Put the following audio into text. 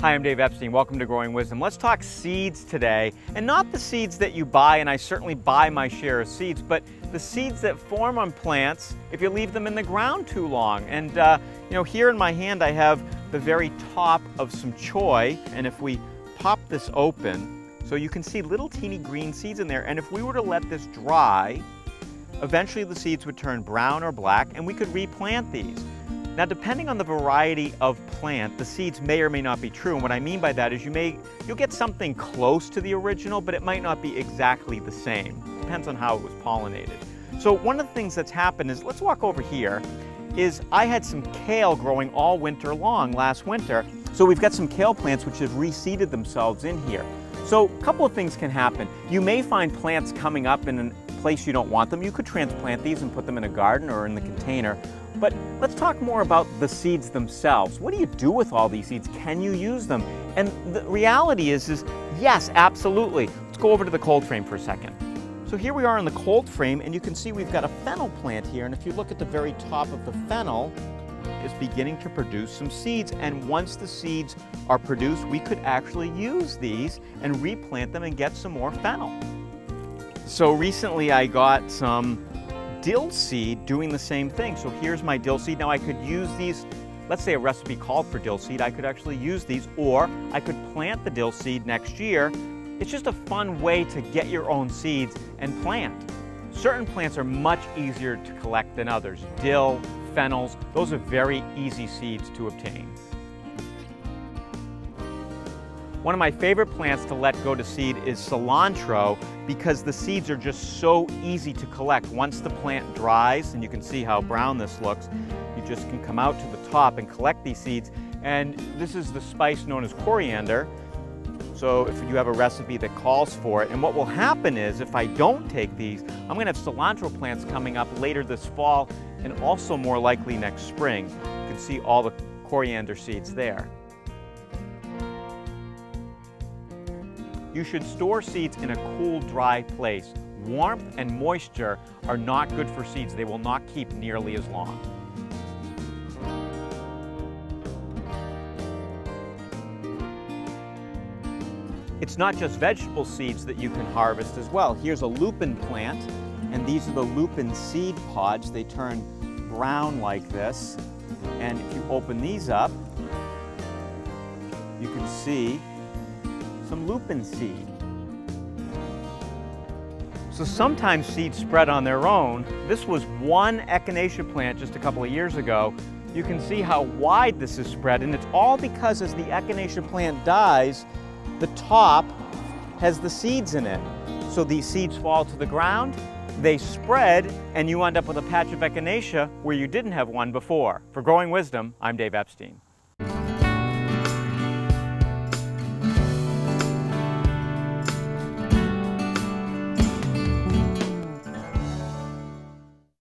Hi, I'm Dave Epstein. Welcome to Growing Wisdom. Let's talk seeds today, and not the seeds that you buy, and I certainly buy my share of seeds, but the seeds that form on plants if you leave them in the ground too long. And here in my hand I have the very top of some choy, and if we pop this open, so you can see little teeny green seeds in there, and if we were to let this dry, eventually the seeds would turn brown or black, and we could replant these. Now, depending on the variety of plant, the seeds may or may not be true. And what I mean by that is you'll get something close to the original, but it might not be exactly the same. Depends on how it was pollinated. So one of the things that's happened is, let's walk over here, is I had some kale growing all winter long last winter. So we've got some kale plants which have reseeded themselves in here. So a couple of things can happen. You may find plants coming up in a place you don't want them. You could transplant these and put them in a garden or in the container. But let's talk more about the seeds themselves. What do you do with all these seeds? Can you use them? And the reality is yes, absolutely. Let's go over to the cold frame for a second. So here we are in the cold frame, and you can see we've got a fennel plant here. And if you look at the very top of the fennel, it's beginning to produce some seeds. And once the seeds are produced, we could actually use these and replant them and get some more fennel. So recently I got some dill seed doing the same thing. So here's my dill seed. Now I could use these, let's say a recipe called for dill seed, I could actually use these, or I could plant the dill seed next year. It's just a fun way to get your own seeds and plant. Certain plants are much easier to collect than others. Dill, fennels, those are very easy seeds to obtain. One of my favorite plants to let go to seed is cilantro, because the seeds are just so easy to collect. Once the plant dries, and you can see how brown this looks, you just can come out to the top and collect these seeds. And this is the spice known as coriander. So if you have a recipe that calls for it, and what will happen is if I don't take these, I'm going to have cilantro plants coming up later this fall and also more likely next spring. You can see all the coriander seeds there. You should store seeds in a cool, dry place. Warmth and moisture are not good for seeds. They will not keep nearly as long. It's not just vegetable seeds that you can harvest as well. Here's a lupin plant, and these are the lupin seed pods. They turn brown like this, and if you open these up, you can see some lupin seed. So sometimes seeds spread on their own. This was one echinacea plant just a couple of years ago. You can see how wide this is spread, and it's all because as the echinacea plant dies, the top has the seeds in it. So these seeds fall to the ground, they spread, and you end up with a patch of echinacea where you didn't have one before. For Growing Wisdom, I'm Dave Epstein.